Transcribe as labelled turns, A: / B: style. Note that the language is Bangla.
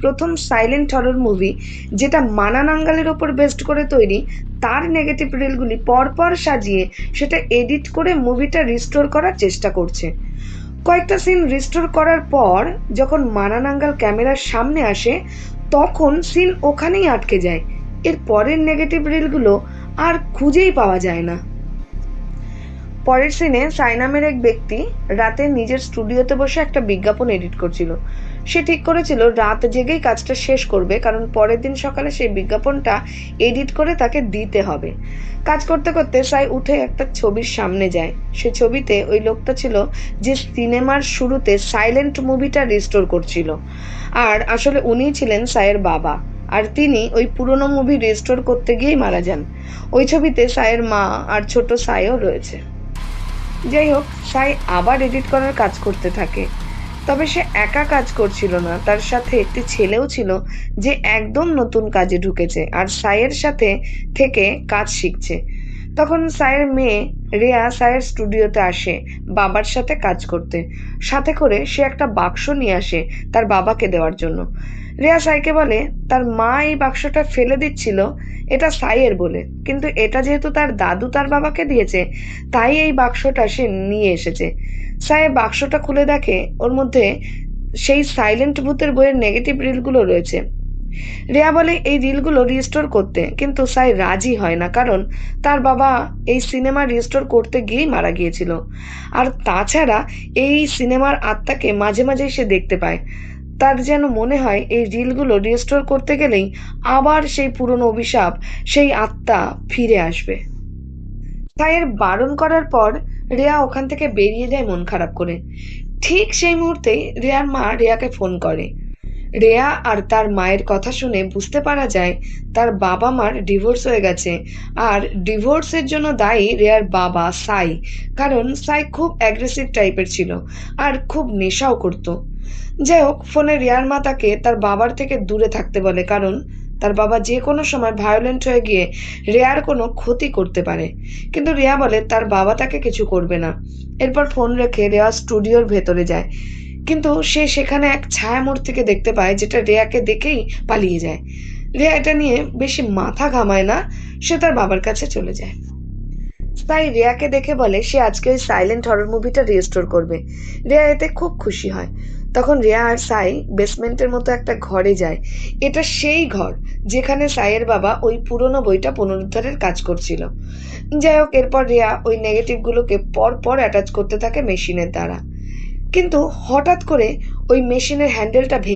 A: প্রথম সাইলেন্ট হরর মুভি যেটা মানা নাঙ্গালের ওপর বেসড করে তৈরি, তার নেগেটিভ রিলগুলি পরপর সাজিয়ে সেটা এডিট করে মুভিটা রিস্টোর করার চেষ্টা করছে। কয়েকটা সিন রিস্টোর করার পর যখন মানা নাঙ্গাল ক্যামেরার সামনে আসে তখন সিন ওখানেই আটকে যায়। এর পরের নেগেটিভ রিলগুলো আর খুঁজেই পাওয়া যায় না। পরের সিনে সাই নামের এক ব্যক্তি রাতে নিজের স্টুডিওতে বসে একটা বিজ্ঞাপন এডিট করছিল। সে ঠিক করেছিল রাত জেগেই কাজটা শেষ করবে, কারণ পরের দিন সকালে সেই বিজ্ঞাপনটা এডিট করে তাকে দিতে হবে। কাজ করতে করতে সাই উঠে একটা ছবির সামনে যায়। সে ছবিতে ওই লোকটা ছিল যে সিনেমার শুরুতে সাইলেন্ট মুভিটা রিস্টোর করছিল, আর আসলে উনিই ছিলেন সাইয়ের বাবা। আর তিনি ওই পুরনো মুভি রিস্টোর করতে গিয়েই মারা যান। ওই ছবিতে সাইয়ের মা আর ছোট সাইও রয়েছে। যাই হোক, সাই আবার এডিট করার কাজ করতে থাকে। তবে সে একা কাজ করছিল না, তার সাথে একটি ছেলেও ছিল যে একদম নতুন কাজে ঢুকেছে আর সাইয়ের সাথে থেকে কাজ শিখছে। তখন সাইয়ের মেয়ে রেয়া সাইয়ের স্টুডিওতে আসে বাবার সাথে কাজ করতে। সাথে করে সে একটা বাক্স নিয়ে আসে তার বাবাকে দেওয়ার জন্য। রেয়া সাইকে বলে তার মা এই বাক্সটা ফেলে দিচ্ছিল এটা সাইয়ের বলে, কিন্তু এটা যেহেতু তার দাদু তার বাবাকে দিয়েছে তাই এই বাক্সটা সে নিয়ে এসেছে। সাই বাক্সটা খুলে দেখে ওর মধ্যে সেই সাইলেন্ট ভূতের বইয়ের নেগেটিভ রিলগুলো রয়েছে। রেয়া বলে এই রিলগুলো রিস্টোর করতে, কিন্তু সাই রাজি হয় না, কারণ তার বাবা এই সিনেমা রিস্টোর করতে গিয়েই মারা গিয়েছিল। আর তাছাড়া এই সিনেমার আত্মাকে মাঝে মাঝে সে দেখতে পায়। তার যেন মনে হয় এই রিলগুলো রিস্টোর করতে গেলেই আবার সেই পুরনো অভিশাপ, সেই আত্মা ফিরে আসবে। সাইয়ের বারণ করার পর রেয়া ওখান থেকে বেরিয়ে যায় মন খারাপ করে। ঠিক সেই মুহূর্তেই রেয়ার মা রেয়াকে ফোন করে। রেয়া আর তার মায়ের কথা শুনে বুঝতে পারা যায় তার বাবা মার ডিভোর্স হয়ে গেছে, আর ডিভোর্সের জন্য দায়ী রেয়ার বাবা সাই। কারণ সাই খুব অ্যাগ্রেসিভ টাইপের ছিল আর খুব নেশাও করত। যাই হোক, ফোনে রেয়ার মা তাকে তার বাবার থেকে দূরে থাকতে বলে, কারণ তার বাবা যে কোনো সময় ভায়োলেন্ট হয়ে গিয়ে রেয়ার কোনো ক্ষতি করতে পারে। কিন্তু রেয়া বলে তার বাবা তাকে কিছু করবে না। এরপর ফোন রেখে রেয়া স্টুডিওর ভেতরে যায়, কিন্তু সে সেখানে এক ছায়ামূর্তিকে দেখতে পায় যেটা রেয়াকে দেখেই পালিয়ে যায়। রেয়া এটা নিয়ে বেশি মাথা ঘামায় না, সে তার বাবার কাছে চলে যায়। তাই রেয়াকে দেখে বলে সে আজকে ওই সাইলেন্ট হরর মুভিটা রিস্টোর করবে। রেয়া এতে খুব খুশি হয়। তখন রেয়া আর সাই বেসমেন্টের মতো একটা ঘরে যায়। এটা সেই ঘর যেখানে সাইয়ের বাবা ওই পুরনো বইটা পুনরুদ্ধারের কাজ করছিল। যাই হোক, এরপর রেয়া ওই নেগেটিভগুলোকে পর পর অ্যাটাচ করতে থাকে মেশিনের দ্বারা। কিন্তু হঠাৎ করে ওই মেশিনের হ্যান্ডেলটা